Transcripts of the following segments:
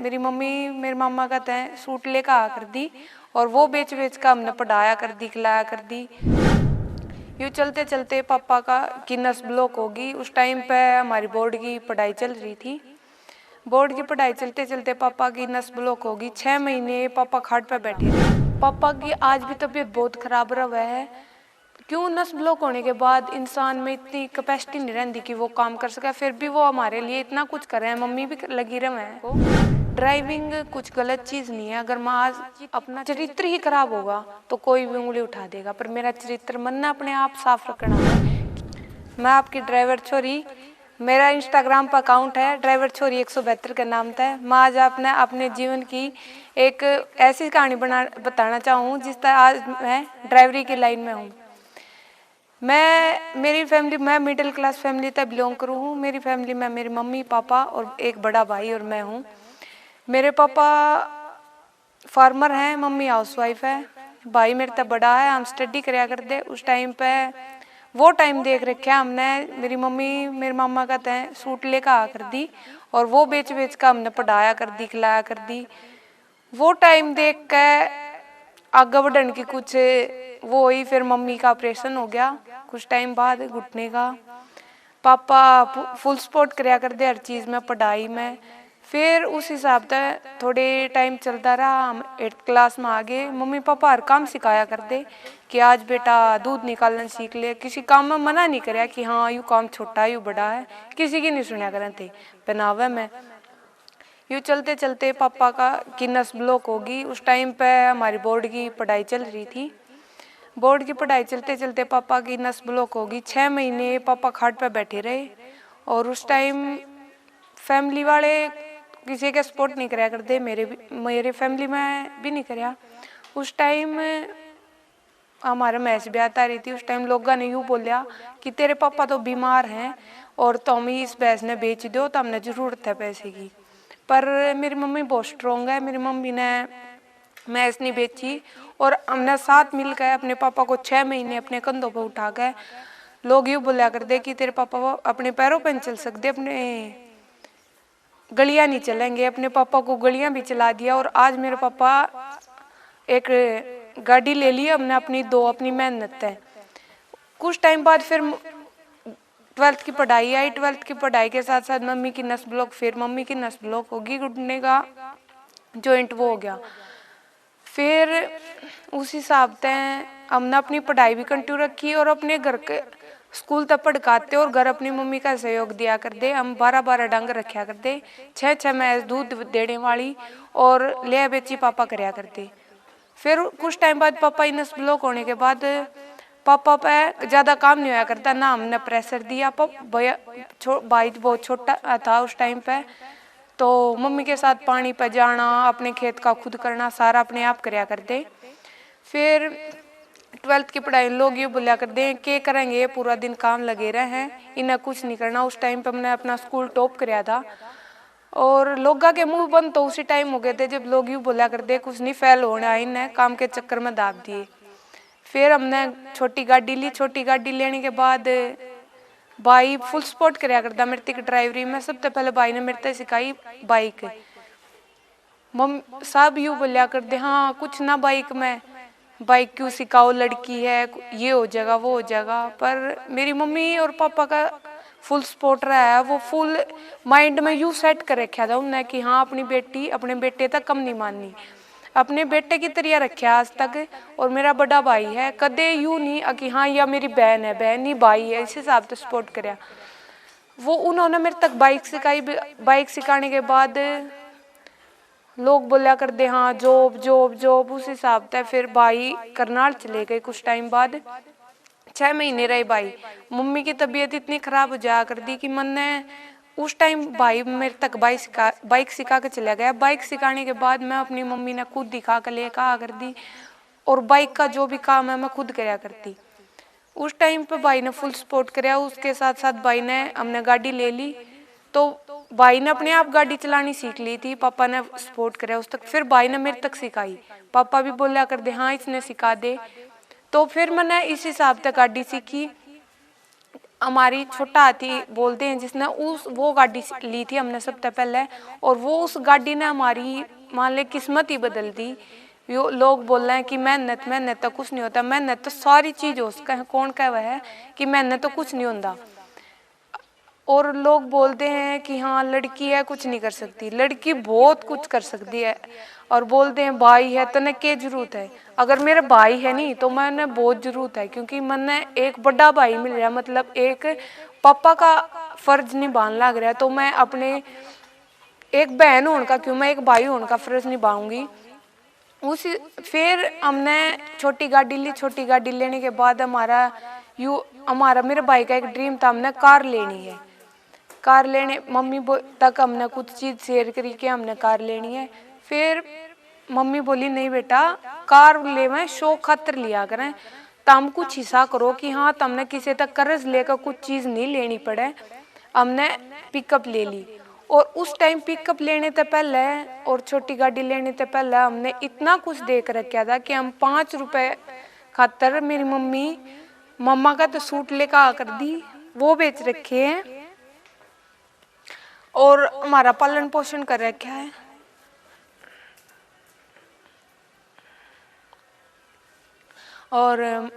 मेरी मम्मी मेरे मामा का तय सूट लेकर आ कर दी और वो बेच बेच कर हमने पढ़ाया कर दी, खिलाया कर दी। यूँ चलते चलते पापा की नस ब्लॉक होगी। उस टाइम पे हमारी बोर्ड की पढ़ाई चल रही थी। बोर्ड की पढ़ाई चलते चलते पापा की नस ब्लॉक होगी। 6 महीने पापा खाट पे बैठे रहे। पापा की आज भी तबीयत बहुत खराब रहा है। क्यों? नस ब्लॉक होने के बाद इंसान में इतनी कैपेसिटी नहीं रहती कि वो काम कर सके। फिर भी वो हमारे लिए इतना कुछ कर रहे हैं। मम्मी भी लगी रहे हैं। ड्राइविंग कुछ गलत चीज़ नहीं है। अगर माँ अपना चरित्र ही खराब होगा तो कोई भी उंगली उठा देगा, पर मेरा चरित्र मन ना अपने आप साफ रखना है। मैं आपकी ड्राइवर छोरी, मेरा इंस्टाग्राम पर अकाउंट है ड्राइवर छोरी 172 के नाम था। मैं आज आपने अपने जीवन की एक ऐसी कहानी बताना चाहूँ जिस तरह आज मैं ड्राइवरी की लाइन में हूँ। मैं मिडिल क्लास फैमिली तक बिलोंग करूँ हूँ। मेरी फैमिली में मेरी मम्मी पापा और एक बड़ा भाई और मैं हूँ। मेरे पापा फार्मर हैं, मम्मी हाउसवाइफ है, भाई मेरे तक बड़ा है। हम स्टडी कराया करते। उस टाइम पे वो टाइम देख रखा हमने। मेरी मम्मी मेरे मामा का तय सूट लेकर आ कर दी और वो बेच बेच कर हमने पढ़ाया कर दी, खिलाया कर दी। वो टाइम देख के आगे बढ़ने की कुछ वो हुई। फिर मम्मी का ऑपरेशन हो गया कुछ टाइम बाद घुटने का। पापा फुल सपोर्ट कराया कर दे हर चीज़ में, पढ़ाई में। फिर उस हिसाब से थोड़े टाइम चलता रहा। हम 8th क्लास में आ गए। मम्मी पापा हर काम सिखाया कर दे कि आज बेटा दूध निकालना सीख ले। किसी काम में मना नहीं कराया कि हाँ यू काम छोटा है यू बड़ा है, किसी की नहीं सुना करते थे। पहनावे में यूँ चलते चलते पापा की नस ब्लॉक होगी। उस टाइम पे हमारी बोर्ड की पढ़ाई चल रही थी। बोर्ड की पढ़ाई चलते चलते पापा की नस ब्लॉक होगी। 6 महीने पापा खाट पे बैठे रहे और उस टाइम फैमिली वाले किसी के सपोर्ट नहीं कराया करते। मेरे फैमिली में भी नहीं कराया। उस टाइम हमारे मैच भी आता रही थी। उस टाइम लोगों ने यूँ बोलिया कि तेरे पापा तो बीमार हैं और तुम ही इस भैंस ने बेच दो तो हमने ज़रूरत है पैसे की। पर मेरी मम्मी बहुत स्ट्रॉन्ग है। मेरी मम्मी ने मैच नहीं बेची और हमने साथ मिलकर अपने पापा को 6 महीने अपने कंधों पर उठा कर, लोग यूँ बोलिया करते कि तेरे पापा अपने पैरों पर नहीं चल सकते, अपने गलियाँ नहीं चलेंगे। अपने पापा को गलियाँ भी चला दिया और आज मेरे पापा एक गाड़ी ले ली हमने अपनी मेहनत है। कुछ टाइम बाद फिर 12th की पढ़ाई आई। 12th की पढ़ाई के साथ साथ मम्मी की नस ब्लॉक, फिर मम्मी की नस ब्लॉक होगी, घुटने का जॉइंट वो हो गया। फिर उस हिसाब से हमने अपनी पढ़ाई भी कंटिन्यू रखी और अपने घर के स्कूल तक पढ़ाते और घर अपनी मम्मी का सहयोग दिया करते। हम 12-12 डंग रखा करते, 6-6 मैस दूध देने वाली और ले बेची पापा कराया करते। फिर कुछ टाइम बाद पापा नस ब्लॉक होने के बाद पापा पे ज़्यादा काम नहीं होया करता ना। हमने प्रेशर दिया। भाई बहुत छोटा था उस टाइम पे, तो मम्मी के साथ पानी पे जाना, अपने खेत का खुद करना, सारा अपने आप कराया करते। फिर 12th की पढ़ाई लोग ये बोलिया करते हैं क्या करेंगे, पूरा दिन काम लगे रहे हैं, इन्हें कुछ नहीं करना। उस टाइम पे हमने अपना स्कूल टॉप कराया था और लोगा के मुंह बंद तो उसी टाइम हो गए थे जब लोग यूँ बोला करते कुछ नहीं फेल होना, इन्हें काम के चक्कर में दाब दिए। फिर हमने छोटी गाड़ी ली। छोटी गाड़ी लेने के बाद भाई फुल सपोर्ट कराया करता मेरे तक ड्राइवरी में। सबसे पहले भाई ने मेरे तक सिखाई बाइक। सब यूँ बोलिया करते हाँ कुछ ना बाइक क्यों सिखाओ, लड़की है, ये हो जाएगा वो हो जाएगा। पर मेरी मम्मी और पापा का फुल सपोर्ट रहा है। वो फुल माइंड में यूँ सेट कर रखा था उनने कि हाँ अपनी बेटी अपने बेटे तक कम नहीं माननी, अपने बेटे की तरह रखा आज तक। और मेरा बड़ा भाई है, कदे यूँ नहीं कि हाँ या मेरी बहन है, बहन नहीं भाई है, इस हिसाब से सपोर्ट कराया। वो उन्होंने मेरे तक बाइक सिखाई। बाइक सिखाने के बाद लोग बोलिया कर दे हाँ जॉब जॉब जॉब, उस हिसाब से फिर भाई करनाल चले गए। कुछ टाइम बाद 6 महीने रहे भाई। मम्मी की तबीयत इतनी खराब हो जाया कर दी कि मैंने उस टाइम भाई मेरे तक बाइक सिखा के चला गया। बाइक सिखाने के बाद मैं अपनी मम्मी ने खुद दिखा कर ले कहा कर दी और बाइक का जो भी काम है मैं खुद कराया करती। उस टाइम पे भाई ने फुल सपोर्ट कराया। उसके साथ साथ भाई ने हमने गाड़ी ले ली तो भाई ने अपने आप गाड़ी चलानी सीख ली थी, पापा ने सपोर्ट कराया उस तक। फिर भाई ने मेरे तक सिखाई, पापा भी बोला कर दे हाँ इसने सिखा दे। तो फिर मैंने इस हिसाब से गाड़ी सीखी। हमारी छोटा हाथी बोलते हैं जिसने वो गाड़ी ली थी हमने सबसे पहले, और वो उस गाड़ी ने हमारी मान ले किस्मत ही बदल दी। यो लोग बोल रहे हैं कि मेहनत मेहनत तो कुछ नहीं होता, मेहनत तो सारी चीज हो उसका है, कौन कह वह है कि मेहनत तो कुछ नहीं होता। और लोग बोलते हैं कि हाँ लड़की है कुछ नहीं कर सकती, लड़की बहुत कुछ कर सकती है। और बोलते हैं भाई है तो क्या जरूरत है, अगर मेरा भाई है नहीं तो मैंने बहुत जरूरत है, क्योंकि मैंने एक बड़ा भाई मिल रहा, मतलब एक पापा का फर्ज निभाने लग रहा है, तो मैं अपने एक बहन होने का क्यों, मैं एक भाई होने का फर्ज निभाऊंगी। उस फिर हमने छोटी गाड़ी ली, छोटी गाड़ी लेने के बाद हमारा मेरे भाई का एक ड्रीम था, हमने कार लेनी है। कार लेने मम्मी तक हमने कुछ चीज़ शेयर करी कि हमने कार लेनी है। फिर मम्मी बोली नहीं बेटा कार ले मैं शौक खातर लिया करें, तम कुछ हिस्सा करो कि हाँ तमने किसी तक कर्ज लेकर कुछ चीज़ नहीं लेनी पड़े। हमने पिकअप ले ली, और उस टाइम पिकअप लेने से पहले और छोटी गाड़ी लेने से पहले हमने इतना कुछ देख रखा था कि हम 5 रुपए खातर मेरी मम्मा का तो सूट लेकर आकर दी, वो बेच रखे हैं, और हमारा पालन पोषण कर रखा है। और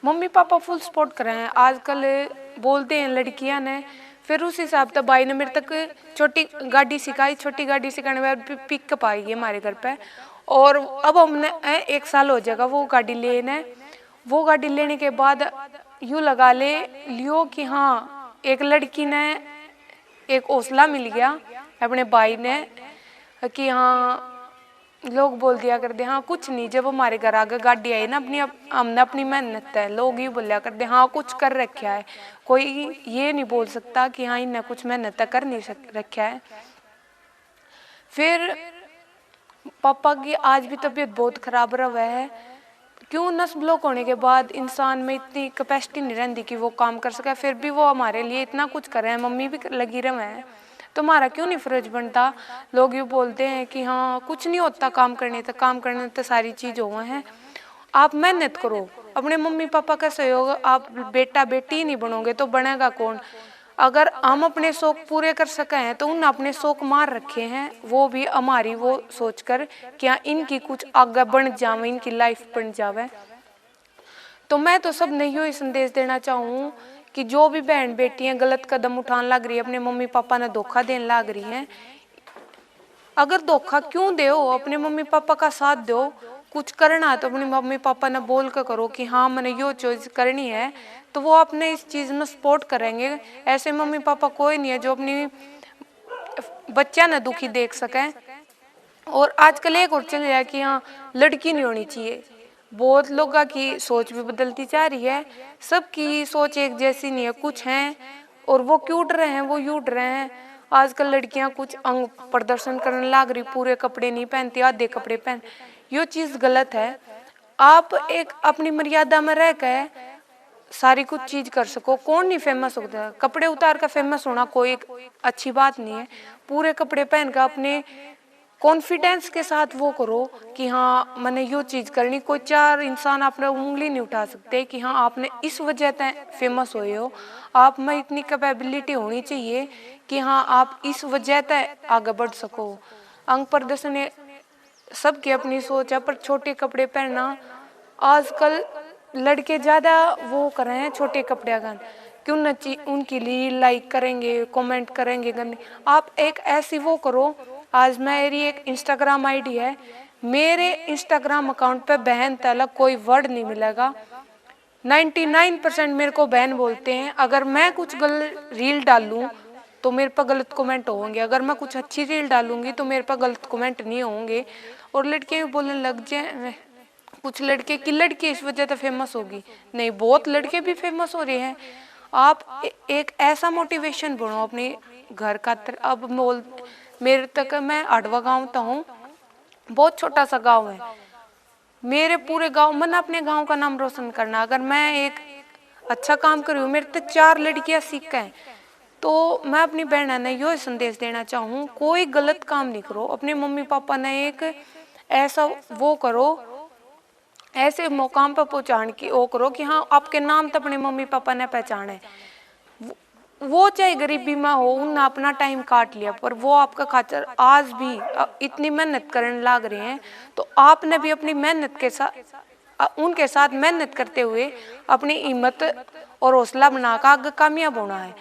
मम्मी पापा फुल सपोर्ट कर रहे हैं। आजकल बोलते हैं लड़कियां ने, फिर उस हिसाब से भाई ने मेरे तक छोटी गाड़ी सिखाई, छोटी गाड़ी सिखाने के बाद पिकअप आई है हमारे घर पे। और अब हमने 1 साल हो जाएगा वो गाड़ी लेने। वो गाड़ी लेने के बाद यूँ लगा लियो कि हाँ एक लड़की ने एक हौसला मिल गया अपने भाई ने, कि हाँ लोग बोल दिया करते हाँ कुछ नहीं, जब हमारे घर आगे गाड़ी आई ना हमने अपनी मेहनत है, लोग ये बोलिया करते हाँ कुछ कर रखा है, कोई ये नहीं बोल सकता कि हाँ इन्हें कुछ मेहनत कर नहीं रखा है। फिर पापा की आज भी तबीयत बहुत खराब रहा है, क्यों नस ब्लॉक होने के बाद इंसान में इतनी कैपेसिटी नहीं रहती कि वो काम कर सके, फिर भी वो हमारे लिए इतना कुछ कर रहे हैं, मम्मी भी लगी रहे हैं, तो हमारा क्यों नहीं फर्ज बनता। लोग ये बोलते हैं कि हाँ कुछ नहीं होता काम करने तो सारी चीज़ हुए हैं। आप मेहनत करो, अपने मम्मी पापा का सहयोग, आप बेटा बेटी नहीं बनोगे तो बनेगा कौन। अगर हम अपने शौक पूरे कर सके हैं तो उन अपने शौक मार रखे हैं, वो भी हमारी वो सोचकर क्या इनकी कुछ आगे बढ़ जावे, इनकी लाइफ बन जावे। तो मैं तो सब नहीं ही संदेश देना चाहूँ कि जो भी बहन बेटियां गलत कदम उठाने लग रही है, अपने मम्मी पापा ने धोखा देने लग रही हैं, अगर धोखा क्यों दो, अपने मम्मी पापा का साथ दो। कुछ करना है तो अपने मम्मी पापा ने बोल कर करो कि हाँ मैंने यो चीज़ करनी है, तो वो अपने इस चीज़ में सपोर्ट करेंगे। ऐसे मम्मी पापा कोई नहीं है जो अपनी बच्चा न दुखी देख सकें। और आजकल एक और चल रहा है कि हाँ लड़की नहीं होनी चाहिए, बहुत लोगों की सोच भी बदलती जा रही है, सबकी सोच एक जैसी नहीं है, कुछ हैं और वो क्यूट रहे हैं, वो यूट रहे हैं। आजकल लड़कियां कुछ अंग प्रदर्शन करने लग रही, पूरे कपड़े नहीं पहनती, आधे कपड़े पहन, ये चीज़ गलत है। आप एक अपनी मर्यादा में रह कर सारी कुछ चीज कर सको। कौन नहीं फेमस होता है, कपड़े उतार कर फेमस होना कोई अच्छी बात नहीं है। पूरे कपड़े पहन कर अपने कॉन्फिडेंस के साथ वो करो कि हाँ मैंने यो चीज़ करनी। कोई 4 इंसान आपने उंगली नहीं उठा सकते कि हाँ आपने इस वजह से फेमस हुए हो। आप में इतनी कैपेबिलिटी होनी चाहिए कि हाँ आप इस वजह से आगे बढ़ सको। अंग प्रदर्शन सबकी अपनी सोच है, पर छोटे कपड़े पहनना आजकल लड़के ज़्यादा वो कर रहे हैं, छोटे कपड़े का क्यों न उनके लिए लाइक करेंगे, कमेंट करेंगे करने। आप एक ऐसी वो करो। आज मेरी एक इंस्टाग्राम आईडी है, मेरे इंस्टाग्राम अकाउंट पे बहन तलक कोई वर्ड नहीं मिलेगा। 99% मेरे को बहन बोलते हैं। अगर मैं कुछ गलत रील डालूं तो मेरे पर गलत कमेंट होंगे, अगर मैं कुछ अच्छी रील डालूंगी तो मेरे पर गलत कमेंट नहीं होंगे। और लड़के भी बोलने लग जाए, कुछ लड़के की लड़की इस वजह से फेमस होगी, नहीं बहुत लड़के भी फेमस हो रहे हैं। आप एक ऐसा मोटिवेशन बनो अपने घर का। अब मेरे तक मैं आडवा गांव तो हूँ, बहुत छोटा सा गांव है। मेरे पूरे गांव मैंने अपने गांव का नाम रोशन करना, अगर मैं एक अच्छा काम कर रही हूँ, मेरे तक 4 लड़कियां सीख हैं, तो मैं अपनी बहन ने यो संदेश देना चाहूँ, कोई गलत काम नहीं करो। अपने मम्मी पापा ने एक ऐसा वो करो, ऐसे मुकाम पर पहुँचाने की वो करो कि हाँ आपके नाम तो अपने मम्मी पापा ने पहचाने। वो चाहे गरीबी में हो, उन्हें अपना टाइम काट लिया, पर वो आपका खातर आज भी इतनी मेहनत करने लाग रहे हैं। तो आपने भी अपनी मेहनत के साथ उनके साथ मेहनत करते हुए अपनी हिम्मत और हौसला बनाकर आगे कामयाब होना है।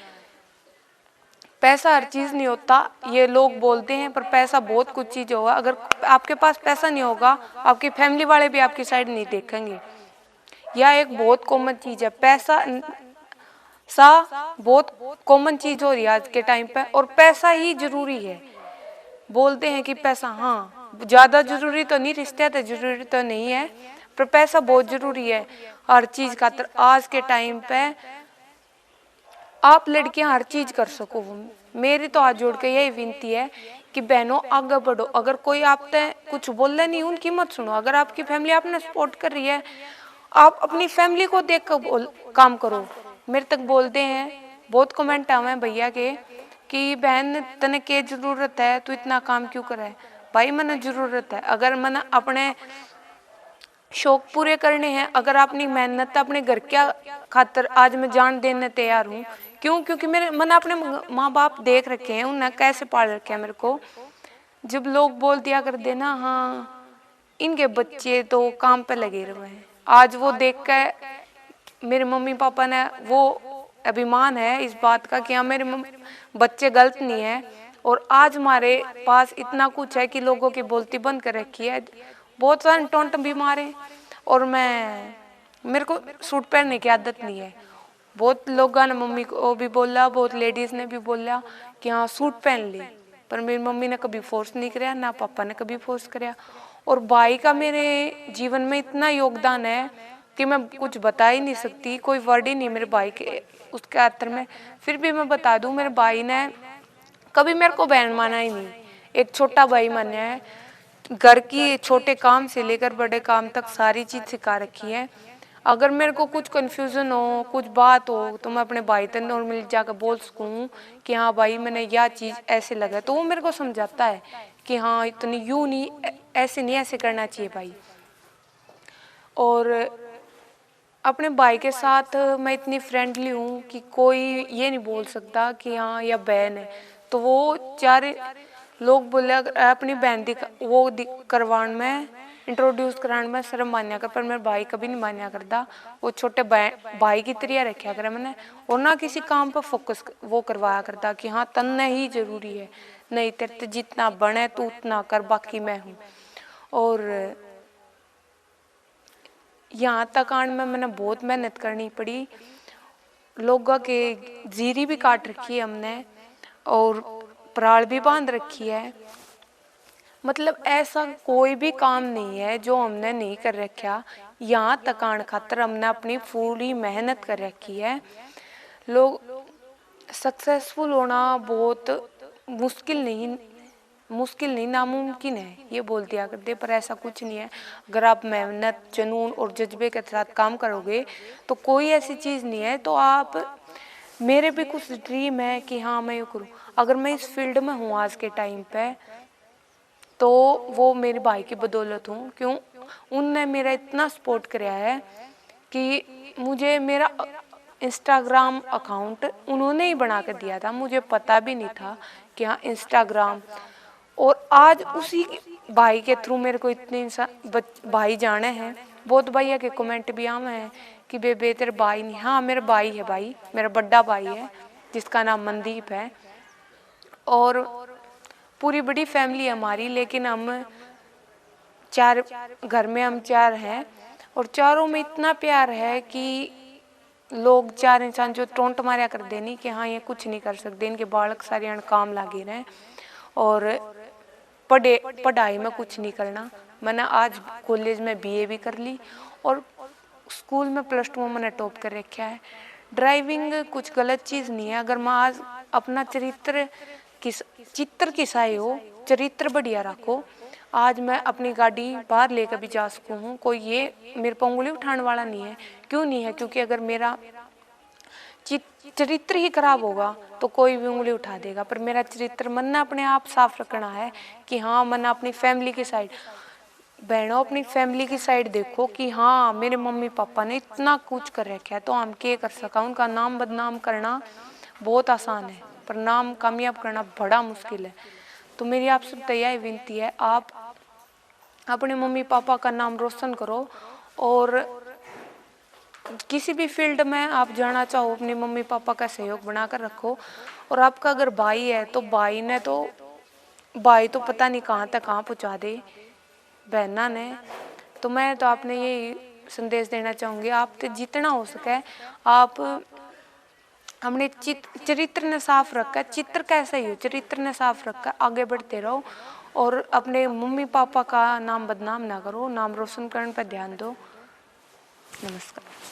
पैसा हर चीज़ नहीं होता, ये लोग बोलते हैं, पर पैसा बहुत कुछ चीज़ होगा। अगर आपके पास पैसा नहीं होगा, आपकी फैमिली वाले भी आपकी साइड नहीं देखेंगे। यह एक बहुत कॉमन चीज़ है। पैसा बहुत कॉमन चीज़ हो रही है आज के टाइम पे, और पैसा ही जरूरी है। बोलते हैं कि पैसा, हाँ ज़्यादा जरूरी तो नहीं, रिश्ते तो जरूरी तो नहीं है, पर पैसा बहुत जरूरी है हर चीज़ खातर। आज के टाइम पे आप लड़कियां हर चीज कर सको। मेरी तो हाथ जोड़ के यही विनती है कि बहनों आगे बढ़ो। अगर कोई आप तय कुछ बोल रहे नहीं, उनकी मत सुनो। अगर आपकी फैमिली आपने सपोर्ट कर रही है, आप अपनी फैमिली को देख कर काम करो। मेरे तक बोलते हैं, बहुत कमेंट आवे हैं भैया के कि बहन तने के जरूरत है, तू इतना काम क्यों कर रहा है। भाई मैंने जरूरत है, अगर मैंने अपने शौक पूरे करने हैं, अगर अपनी मेहनत अपने घर क्या खातर आज मैं जान देने तैयार हूँ। क्यों? क्योंकि मैंने अपने माँ बाप देख रखे हैं, उन्हें कैसे पाल रखे हैं मेरे को। जब लोग बोल दिया कर देना, हाँ इनके बच्चे तो काम पे लगे हुए हैं, आज वो देख कर मेरे मम्मी पापा ने वो अभिमान है इस बात का कि हाँ मेरे बच्चे गलत नहीं है। और आज हमारे पास इतना कुछ है कि लोगों की बोलती बंद कर रखी है। बहुत सारे टोंट भी मारे, और मेरे को सूट पहनने की आदत नहीं है। बहुत लोगों ने मम्मी को भी बोला, बहुत लेडीज़ ने भी बोला कि हाँ सूट पहन ले, पर मेरी मम्मी ने कभी फोर्स नहीं कराया, ना पापा ने कभी फोर्स कराया। और भाई का मेरे जीवन में इतना योगदान है कि मैं कुछ बता ही नहीं सकती, कोई वर्ड ही नहीं मेरे भाई के उसके आतर में। फिर भी मैं बता दूं, मेरे भाई ने कभी मेरे को बहन माना ही नहीं, एक छोटा भाई माना है। घर की छोटे काम से लेकर बड़े काम तक सारी चीज़ सिखा रखी है। अगर मेरे को कुछ कन्फ्यूज़न हो, कुछ बात हो, तो मैं अपने भाई तक और मिल जाकर बोल सकूँ कि हाँ भाई मैंने यह चीज़ ऐसे लगा, तो वो मेरे को समझाता है कि हाँ इतनी यूँ नहीं, ऐसे नहीं, ऐसे करना चाहिए भाई। और अपने भाई के साथ मैं इतनी फ्रेंडली हूँ कि कोई ये नहीं बोल सकता कि हाँ यह बहन है। तो वो चार लोग बोले अगर अपनी बहन वो करवाने में, इंट्रोड्यूस कराने में शर्म मान्या कर, पर मेरे भाई कभी नहीं मान्या करता। वो छोटे भाई की तरह रखा करे मैंने, और ना किसी काम पर फोकस वो करवाया करता कि हाँ तन्ने ही जरूरी है, नहीं तेरे जितना बने तू उतना कर, बाकी मैं हूँ। और यहाँ तक आने में मैंने बहुत मेहनत करनी पड़ी, लोगों के जीरी भी काट रखी है हमने, और पराल भी बांध रखी है। मतलब ऐसा कोई भी काम नहीं है जो हमने नहीं कर रखा। यहाँ तक आने खातर हमने अपनी पूरी मेहनत कर रखी है। लोग सक्सेसफुल होना बहुत मुश्किल नहीं नामुमकिन है, ये बोल दिया करते, पर ऐसा कुछ नहीं है। अगर आप मेहनत, जुनून और जज्बे के साथ काम करोगे तो कोई ऐसी चीज़ नहीं है। तो आप, मेरे भी कुछ ड्रीम है कि हाँ मैं ये करूँ। अगर मैं इस फील्ड में हूँ आज के टाइम पे, तो वो मेरे भाई की बदौलत हूँ। क्यों? उनने मेरा इतना सपोर्ट कराया है कि मुझे मेरा इंस्टाग्राम अकाउंट उन्होंने ही बना कर दिया था, मुझे पता भी नहीं था कि हाँ इंस्टाग्राम। और आज उसी भाई के थ्रू मेरे को इतने भाई जाने हैं। बहुत भैया के कमेंट भी आए हैं कि बेबे तेरे भाई नहीं। हाँ मेरा भाई है, भाई मेरा बड़ा भाई है जिसका नाम मनदीप है। और पूरी बड़ी फैमिली है हमारी, लेकिन हम चार, घर में हम चार हैं, और चारों में इतना प्यार है कि लोग चार इंसान जो टोंट मारिया कर देनी कि हाँ ये कुछ नहीं कर सकते, इनके बालक सारे काम लागे रहे। और पढ़ाई में कुछ नहीं करना। मैंने आज कॉलेज में बीए भी कर ली, और स्कूल में +2 में मैंने टॉप कर रखा है। ड्राइविंग कुछ गलत चीज़ नहीं है, अगर मैं आज अपना चित्र किसाई हो, चरित्र बढ़िया रखो, आज मैं अपनी गाड़ी बाहर लेकर भी जा सकूँ हूँ। कोई ये मेरे पर उंगली उठाने वाला नहीं है। क्यों नहीं है? क्योंकि अगर मेरा चरित्र ही खराब होगा तो कोई भी उंगली उठा देगा। पर मेरा चरित्र, मन ने अपने आप साफ रखना है कि हाँ मन अपनी फैमिली की साइड, बहनों अपनी फैमिली की साइड देखो कि हाँ मेरे मम्मी पापा ने इतना कुछ कर रखा है, तो हम क्या कर सका। उनका नाम बदनाम करना बहुत आसान है, पर नाम कामयाब करना बड़ा मुश्किल है। तो मेरी आपसे तो यही विनती है, आप अपने मम्मी पापा का नाम रोशन करो और किसी भी फील्ड में आप जाना चाहो अपने मम्मी पापा का सहयोग बनाकर रखो। और आपका अगर भाई है तो भाई तो पता नहीं कहाँ तक कहाँ पहुँचा दे बहना ने। तो मैं तो आपने यही संदेश देना चाहूँगी, आप तो जितना हो सके आप हमने चरित्र ने साफ रखा, चित्र कैसा ही हो चरित्र ने साफ रखा, आगे बढ़ते रहो और अपने मम्मी पापा का नाम बदनाम ना करो, नाम रोशन करने पर ध्यान दो। नमस्कार।